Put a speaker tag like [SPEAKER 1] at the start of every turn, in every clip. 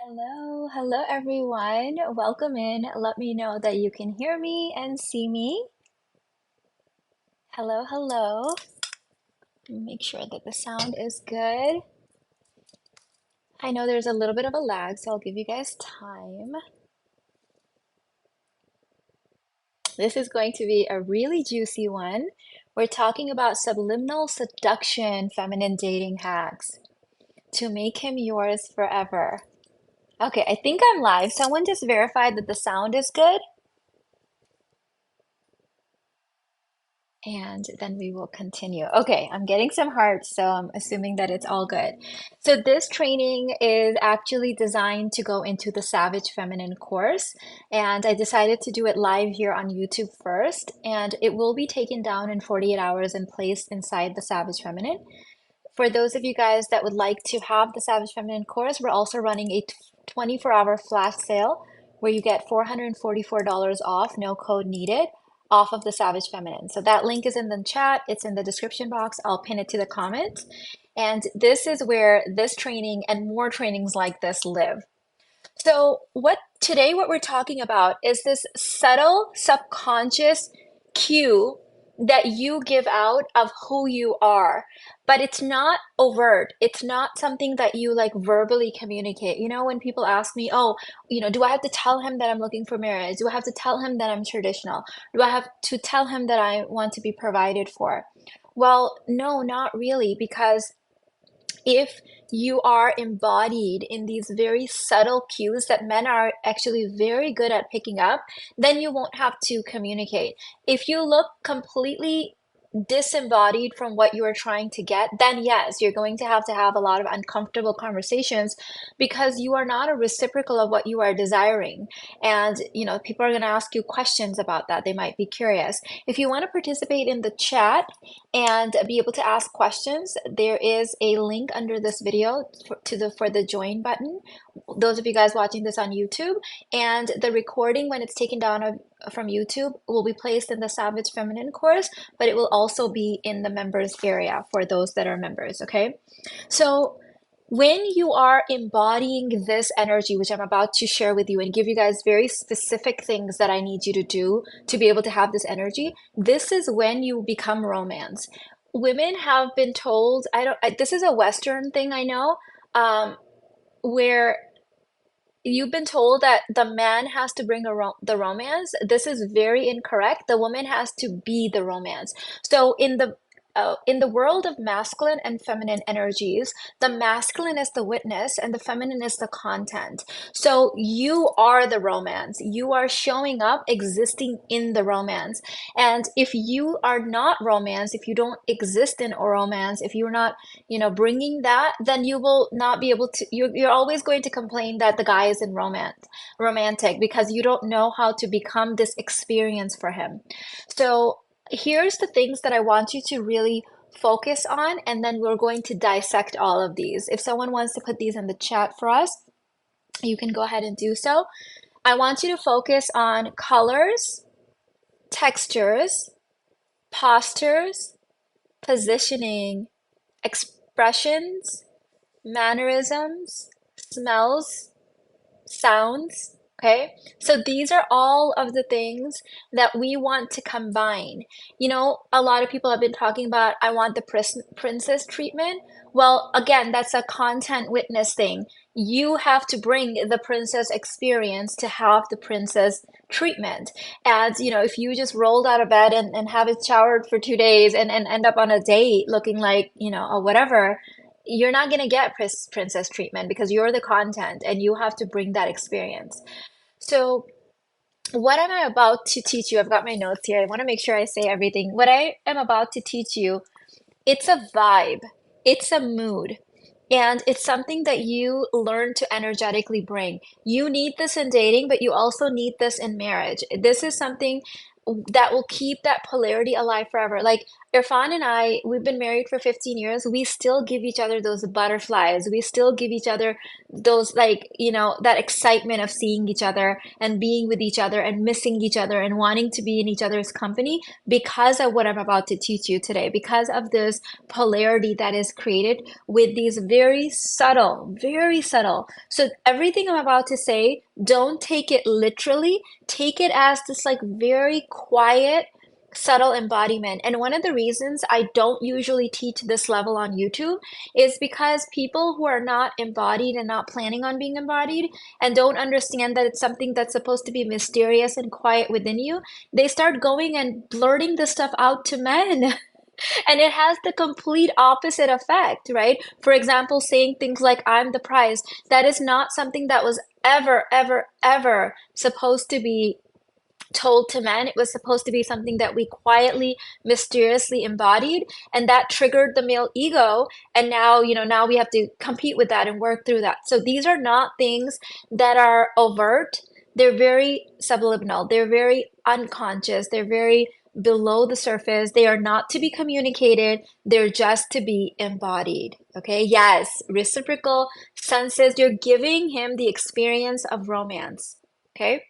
[SPEAKER 1] Hello everyone. Welcome in. Let me know that you can hear me and see me. Hello. Make sure that the sound is good. I know there's a little bit of a lag, so I'll give you guys time. This is going to be a really juicy one. We're talking about subliminal seduction, feminine dating hacks to make him yours forever. Okay, I think I'm live. Someone just verified that the sound is good. And then we will continue. Okay, I'm getting some hearts, so I'm assuming that it's all good. So this training is actually designed to go into the Savage Feminine course, and I decided to do it live here on YouTube first, and it will be taken down in 48 hours and placed inside the Savage Feminine. For those of you guys that would like to have the Savage Feminine course, we're also running a 24-hour flash sale where you get $444 off, no code needed, off of the Savage Feminine. So that link is in the chat, it's in the description box. I'll pin it to the comment. And this is where this training and more trainings like this live. So what we're talking about is this subtle subconscious cue that you give out of who you are, but it's not overt. It's not something that you like verbally communicate. You know, when people ask me, "Oh, do I have to tell him that I'm looking for marriage? Do I have to tell him that I'm traditional? Do I have to tell him that I want to be provided for?" Well, no, not really, because if you are embodied in these very subtle cues that men are actually very good at picking up, then you won't have to communicate. If you look completely disembodied from what you are trying to get, then yes, you're going to have a lot of uncomfortable conversations because you are not a reciprocal of what you are desiring. And, people are going to ask you questions about that. They might be curious. If you want to participate in the chat and be able to ask questions, there is a link under this video for the join button. Those of you guys watching this on YouTube, and the recording when it's taken down from YouTube will be placed in the Savage Feminine course, but it will also be in the members area for those that are members, okay? So when you are embodying this energy, which I'm about to share with you and give you guys very specific things that I need you to do to be able to have this energy, this is when you become romance. Women have been told, this is a Western thing I know, where you've been told that the man has to bring the romance. This is very incorrect. The woman has to be the romance. So in the world of masculine and feminine energies, the masculine is the witness and the feminine is the content. So you are the romance. You are showing up, existing in the romance. And if you are not romance, if you don't exist in romance, if you're not, bringing that, then you will not be able to. You're always going to complain that the guy is in romantic because you don't know how to become this experience for him. So here's the things that I want you to really focus on, and then we're going to dissect all of these. If someone wants to put these in the chat for us, you can go ahead and do so. I want you to focus on colors, textures, postures, positioning, expressions, mannerisms, smells, sounds. Okay, so these are all of the things that we want to combine. A lot of people have been talking about, I want the princess treatment. Well, again, that's a content witness thing. You have to bring the princess experience to have the princess treatment. And, if you just rolled out of bed and haven't showered for 2 days and end up on a date looking like, or whatever, you're not going to get princess treatment because you're the content and you have to bring that experience. So, what am I about to teach you? I've got my notes here. I want to make sure I say everything. What I am about to teach you, it's a vibe, it's a mood, and it's something that you learn to energetically bring. You need this in dating, but you also need this in marriage. This is something that will keep that polarity alive forever. Like, Irfan and I, we've been married for 15 years. We still give each other those butterflies. We still give each other those, like, that excitement of seeing each other and being with each other and missing each other and wanting to be in each other's company because of what I'm about to teach you today, because of this polarity that is created with these very subtle, very subtle. So everything I'm about to say, don't take it literally. Take it as this like very quiet, subtle embodiment. And one of the reasons I don't usually teach this level on YouTube is because people who are not embodied and not planning on being embodied and don't understand that it's something that's supposed to be mysterious and quiet within you, they start going and blurting this stuff out to men. And it has the complete opposite effect, right? For example, saying things like, I'm the prize, that is not something that was ever, ever, ever supposed to be told to men. It was supposed to be something that we quietly, mysteriously embodied, and that triggered the male ego. And now, now we have to compete with that and work through that. So these are not things that are overt. They're very subliminal. They're very unconscious. They're very below the surface. They are not to be communicated. They're just to be embodied. Okay. Yes. Reciprocal senses. You're giving him the experience of romance. Okay.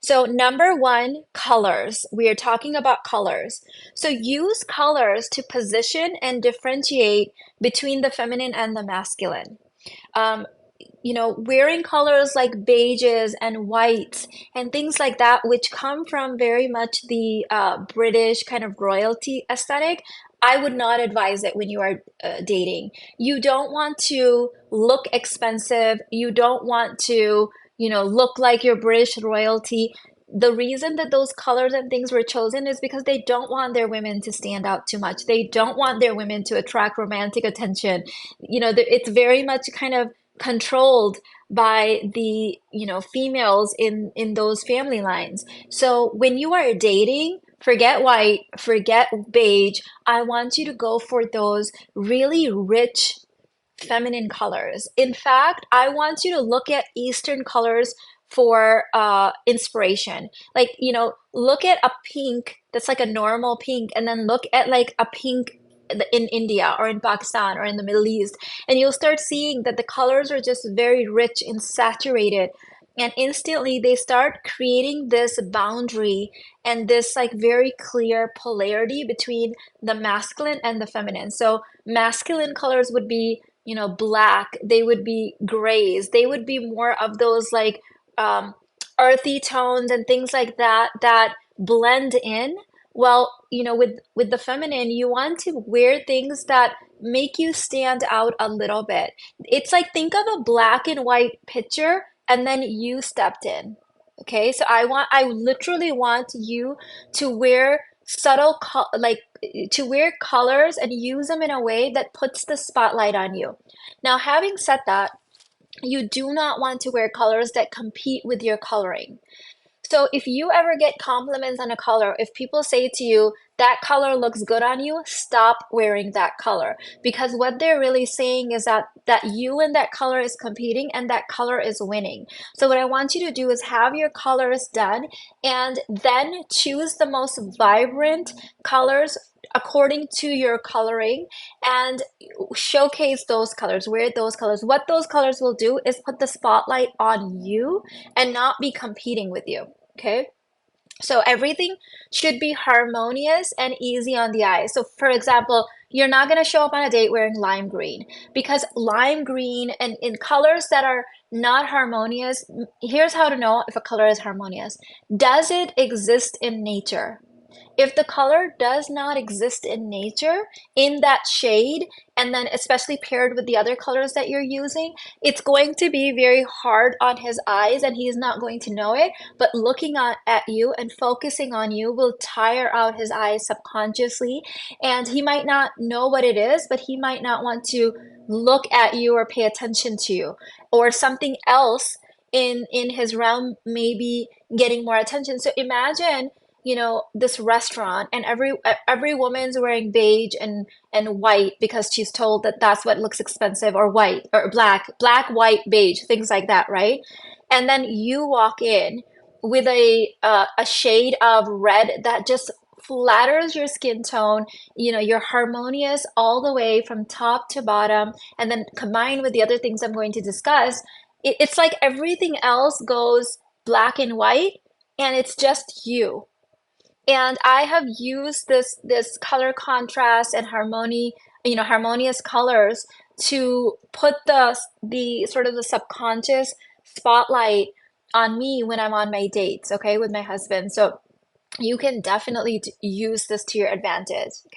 [SPEAKER 1] So number one, colors. We are talking about colors. So use colors to position and differentiate between the feminine and the masculine. Um, wearing colors like beiges and whites and things like that, which come from very much the British kind of royalty aesthetic, I would not advise it when you are dating. You don't want to look expensive. You don't want to, look like your British royalty. The reason that those colors and things were chosen is because they don't want their women to stand out too much. They don't want their women to attract romantic attention. It's very much kind of controlled by the females in those family lines. So when you are dating, forget white, forget beige. I want you to go for those really rich feminine colors. In fact, I want you to look at Eastern colors for inspiration. Like, look at a pink that's like a normal pink, and then look at like a pink in India or in Pakistan or in the Middle East, and you'll start seeing that the colors are just very rich and saturated. And instantly they start creating this boundary and this like very clear polarity between the masculine and the feminine. So masculine colors would be, black, they would be grays, they would be more of those like um, earthy tones and things like that that blend in. Well, with the feminine, you want to wear things that make you stand out a little bit. It's like, think of a black and white picture and then you stepped in. Okay? So I literally want you to wear like to wear colors and use them in a way that puts the spotlight on you. Now, having said that, you do not want to wear colors that compete with your coloring. So if you ever get compliments on a color, if people say to you, that color looks good on you, stop wearing that color. Because what they're really saying is that you and that color is competing and that color is winning. So what I want you to do is have your colors done and then choose the most vibrant colors according to your coloring and showcase those colors, wear those colors. What those colors will do is put the spotlight on you and not be competing with you. Okay. So everything should be harmonious and easy on the eye. So for example, you're not going to show up on a date wearing lime green, because lime green and in colors that are not harmonious, here's how to know if a color is harmonious. Does it exist in nature? If the color does not exist in nature in that shade, and then especially paired with the other colors that you're using, it's going to be very hard on his eyes and he's not going to know it. But looking at you and focusing on you will tire out his eyes subconsciously. And he might not know what it is, but he might not want to look at you or pay attention to you, or something else in his realm maybe getting more attention. So imagine, this restaurant and every woman's wearing beige and white because she's told that that's what looks expensive, or white or black, white, beige, things like that, right? And then you walk in with a shade of red that just flatters your skin tone. You're harmonious all the way from top to bottom. And then combined with the other things I'm going to discuss, it's like everything else goes black and white, and it's just you. And I have used this color contrast and harmonious colors to put the sort of the subconscious spotlight on me when I'm on my dates, okay, with my husband. So you can definitely use this to your advantage. Okay.